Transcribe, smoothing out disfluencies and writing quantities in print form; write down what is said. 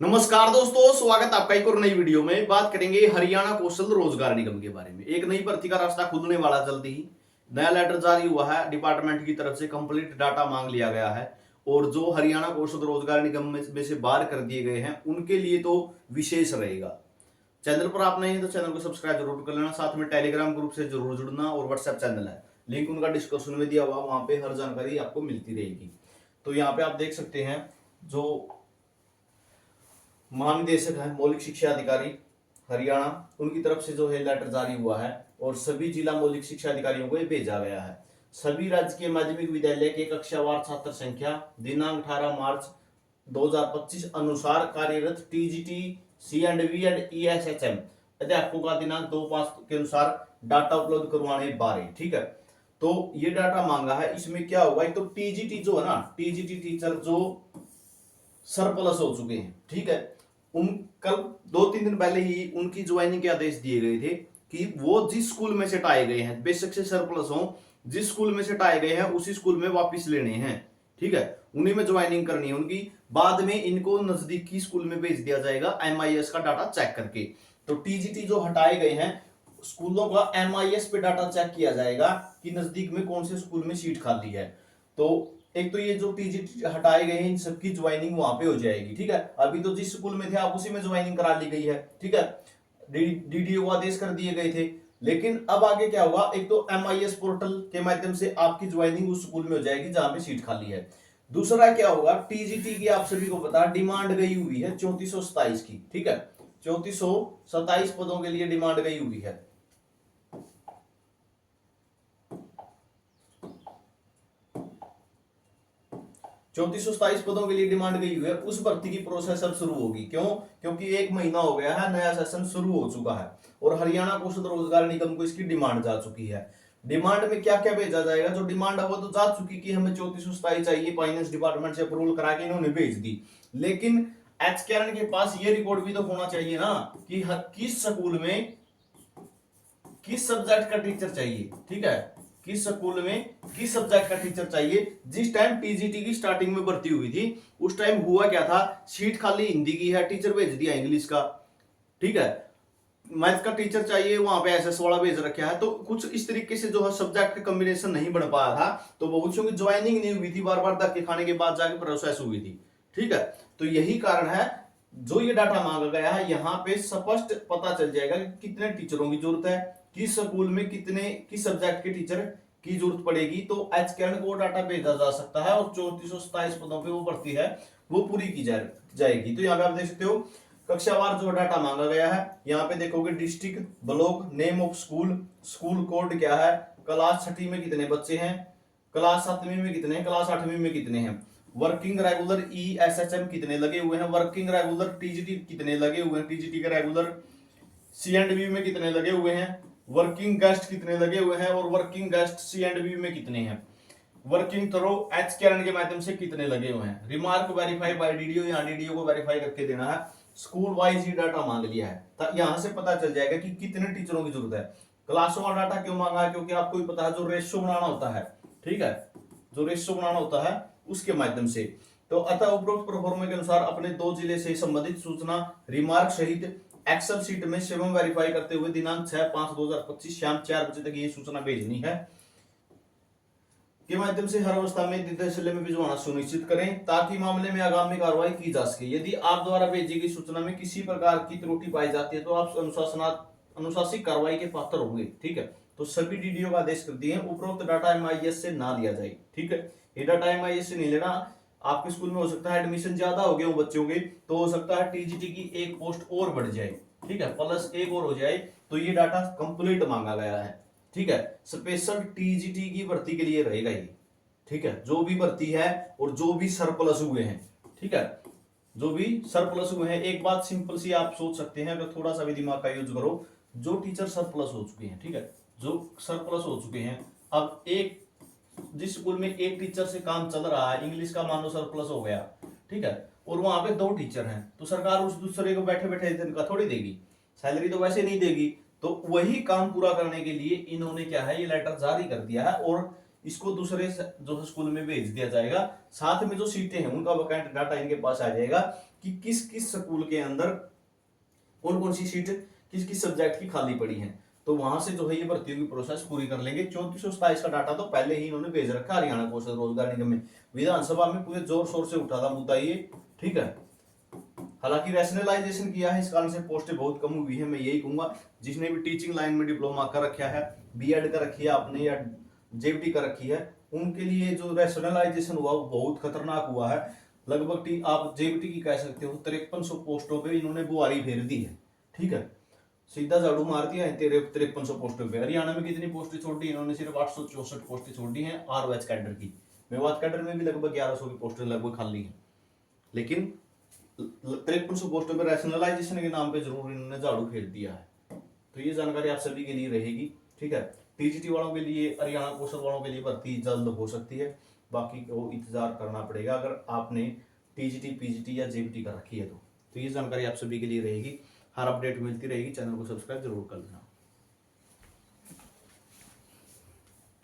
नमस्कार दोस्तों, स्वागत आपका एक और नई वीडियो में। बात करेंगे हरियाणा कौशल रोजगार निगम के बारे में। एक नई भर्ती का रास्ता खुलने वाला जल्दी ही। नया लेटर जारी हुआ है, डिपार्टमेंट की तरफ से कंप्लीट डाटा मांग लिया गया है और जो हरियाणा कौशल रोजगार निगम में से बाहर कर दिए गए हैं उनके लिए तो विशेष रहेगा। चैनल पर आप नए हैं तो चैनल को सब्सक्राइब जरूर कर लेना, साथ में टेलीग्राम ग्रुप से जरूर जुड़ना और व्हाट्सएप चैनल है, लिंक उनका डिस्क्रिप्शन में दिया हुआ, वहां पे हर जानकारी आपको मिलती रहेगी। तो यहाँ पे आप देख सकते हैं जो महानिदेशक है मौलिक शिक्षा अधिकारी हरियाणा, उनकी तरफ से जो है लेटर जारी हुआ है और सभी जिला मौलिक शिक्षा अधिकारियों को ये भेजा गया है। सभी राजकीय माध्यमिक विद्यालय के कक्षावार छात्र संख्या दिनांक 18 मार्च 2025 अनुसार कार्यरत टीजीटी सी&वी एंड ईएसएचएम अध्यापकों का दिनांक 2/5 के अनुसार डाटा उपलब्ध करवाने बारे। ठीक है, तो ये डाटा मांगा है। इसमें क्या होगा, एक तो टीजीटी जो है ना, टीजीटी टीचर जो सरप्लस हो चुके हैं, ठीक है, उन कल 2-3 दिन पहले ही उनकी ज्वाइनिंग के आदेश दिए गए थे कि वो जिस स्कूल में से हटाए गए हैं, बेशक से सरप्लस हो, जिस स्कूल में से हटाए गए हैं उसी स्कूल में वापस लेने हैं। ठीक है, उन्हीं में ज्वाइनिंग करनी है उनकी। बाद में इनको नजदीकी स्कूल में भेज दिया जाएगा एमआईएस का डाटा चेक करके। तो टीजीटी जो हटाए गए हैं स्कूलों का एमआईएस पे डाटा चेक किया जाएगा कि नजदीक में कौन से स्कूल में सीट खाली है। तो एक तो ये जो टीजीटी हटाए गए हैं इन सबकी ज्वाइनिंग वहां पे हो जाएगी। ठीक है, अभी तो जिस स्कूल में थे आप उसी में ज्वाइनिंग करा ली गई है। ठीक है, डीडीओ को आदेश कर दिए गए थे, लेकिन अब आगे क्या होगा, एक तो एमआईएस पोर्टल के माध्यम से आपकी ज्वाइनिंग उस स्कूल में हो जाएगी जहां पे सीट खाली है। दूसरा क्या होगा, टीजीटी की आप सभी को पता डिमांड गई हुई है 3427 की। ठीक है, 3427 पदों के लिए डिमांड गई हुई है। 3427 पदों के लिए डिमांड गई हुई है। उस भर्ती की प्रोसेस अब शुरू होगी। क्यों? क्योंकि 1 महीना हो गया है, नया सेशन शुरू हो चुका है और हरियाणा कौशल रोजगार निगम को इसकी डिमांड जा चुकी है। डिमांड में क्या क्या भेजा जाएगा, जो डिमांड है वो तो जा चुकी कि हमें 3427 चाहिए, फाइनेंस डिपार्टमेंट से अप्रूवल करा के इन्होंने भेज दी। लेकिन एचकेआरएन के पास ये रिकॉर्ड भी तो होना चाहिए ना कि किस स्कूल में किस सब्जेक्ट का टीचर चाहिए। ठीक है, किस स्कूल में किस सब्जेक्ट का टीचर चाहिए। जिस टाइम टीजीटी की स्टार्टिंग में भर्ती हुई थी उस टाइम हुआ क्या था, सीट खाली हिंदी की है, टीचर भेज दिया इंग्लिश का। ठीक है, मैथ का टीचर चाहिए, वहां पे एसएस वाला भेज रखा है। तो कुछ इस तरीके से जो है सब्जेक्ट कॉम्बिनेशन नहीं बन पाया था, तो बहुत की ज्वाइनिंग नहीं हुई थी, बार बार धक्के खाने के बाद जाके प्रोसेस हुई थी। ठीक है, तो यही कारण है जो ये डाटा मांगा गया है, यहाँ पे स्पष्ट पता चल जाएगा कि कितने टीचरों की जरूरत है, किस स्कूल में कितने किस सब्जेक्ट के टीचर की जरूरत पड़ेगी। तो एचकेआरएन को डाटा भेजा जा सकता है और 3427 पदों पे वो भर्ती है वो पूरी की जाएगी। तो यहाँ पे आप देख सकते हो कक्षावार जो डाटा मांगा गया है। यहाँ पे देखोगे district, block, name of school, school code क्या है, क्लास 6वीं में कितने बच्चे हैं, क्लास 7वीं में कितने हैं, क्लास 8वीं में कितने हैं, वर्किंग रेगुलर ईएसएचएम कितने लगे हुए हैं, वर्किंग रेगुलर टीजीटी कितने लगे हुए हैं, टीजीटी के रेगुलर सी&वी में कितने लगे हुए हैं, वर्किंग गेस्ट कितने लगे हुए हैं और वर्किंग गेस्ट सी&वी में कितने हैं, वर्किंग थ्रो एचकेआरएन के माध्यम से कितने लगे हुए हैं, रिमार्क वेरीफाई बाय डीडीओ, यहाँ डीडीओ को वेरीफाई करके देना है। स्कूल वाइज ही डाटा मांग लिया है, तो यहां से पता चल जाएगा कि कितने टीचरों की जरूरत है। क्लासों का डाटा क्यों मांगा है, क्योंकि आपको भी पता है जो रेशियो बनाना होता है। ठीक है, जो रेशियो बनाना होता है उसके माध्यम से। तो अतः उपरोक्त प्रोफॉर्मा के अनुसार अपने 2 जिले से संबंधित सूचना रिमार्क सहित एक्सेल शीट में स्वयं वेरीफाई करते हुए दिनांक 6/5/2025 शाम 4 बजे तक ये सूचना भेजनी है के माध्यम से हर अवस्था में निर्देशालय में भिजवाना सुनिश्चित करें, ताकि मामले में आगामी कार्रवाई की जा सके। यदि आप द्वारा भेजी गई सूचना में किसी प्रकार की त्रुटि पाई जाती है तो आप अनुशासनिक कार्रवाई के पात्र होंगे। ठीक है, तो सभी डीडीओ का आदेश कर दिए हैं उपरोक्त डाटा एमआईएस से ना लिया जाए। ठीक है, ये डाटा एमआईएस से नहीं लेना। आपके स्कूल में हो सकता है एडमिशन ज्यादा हो गए हो बच्चों के, तो हो सकता है टीजीटी की एक पोस्ट और बढ़ जाए। ठीक है, प्लस एक और हो जाए, तो ये डाटा कंप्लीट मांगा गया है। ठीक है, स्पेशल टीजीटी की भर्ती के लिए रहेगा ये। ठीक है, जो भी भर्ती है और जो भी सरप्लस हुए हैं। ठीक है, जो भी सरप्लस हुए हैं, एक बात सिंपल सी आप सोच सकते हैं अगर थोड़ा सा भी दिमाग का यूज करो, जो टीचर सरप्लस हो चुके हैं, ठीक है, जो सरप्लस हो चुके हैं, अब एक जिस स्कूल में एक टीचर से काम चल रहा है, इंग्लिश का मान लो सरप्लस हो गया, ठीक है, और वहां पे 2 टीचर हैं, तो सरकार उस दूसरे को बैठे बैठे तनख्वाह थोड़ी देगी, सैलरी तो वैसे नहीं देगी। तो वही काम पूरा करने के लिए इन्होंने क्या है, ये लेटर जारी कर दिया है और इसको दूसरे जो स्कूल में भेज दिया जाएगा। साथ में जो सीटें हैं उनका वैकेंट डाटा इनके पास आ जाएगा कि किस किस स्कूल के अंदर कौन कौन सी सीट किस किस सब्जेक्ट की खाली पड़ी हैं। तो वहां से जो है ये भर्तियों की प्रोसेस पूरी कर लेंगे। 3427 का डाटा तो पहले ही इन्होंने भेज रखा है हरियाणा कौशल रोजगार निगम में। विधानसभा में पूरे जोर शोर से उठा था मुद्दा ये, ठीक है। हालांकि रैशनलाइजेशन किया है, इस कारण से पोस्टें बहुत कम हुई है। मैं यही कहूंगा जिसने भी टीचिंग लाइन में डिप्लोमा कर रखा है, बीएड कर रखी है आपने या जेबीटी कर रखी है, उनके लिए जो रैशनलाइजेशन हुआ वो बहुत खतरनाक हुआ है। लगभग आप जेबीटी की कह सकते हो 5300 पोस्टों पे इन्होंने बुआरी फेर दी है, ठीक है। सीधा झाड़ू मार दिया है 5300 पोस्टों पे। हरियाणा में कितनी पोस्टें छोड़ दी इन्होंने? सिर्फ 864 पोस्टें छोड़ दी हैं आरओएच कैडर की। मेवात कैडर में भी लगभग 1100 की पोस्टें लगभग खाली हैं। लेकिन 5300 पोस्टों पर रैशनलाइजेशन के नाम पे जरूर इन्होंने झाड़ू फेर दिया है। तो ये जानकारी आप सभी के लिए रहेगी, ठीक है। टीजीटी वालों के लिए, हरियाणा कौशल वालों के लिए भर्ती जल्द हो सकती है, बाकी को इंतजार करना पड़ेगा अगर आपने टीजीटी पीजीटी या जेबीटी कर रखी है तो ये जानकारी आप सभी के लिए रहेगी। हर अपडेट मिलती रहेगी, चैनल को सब्सक्राइब जरूर कर लेना।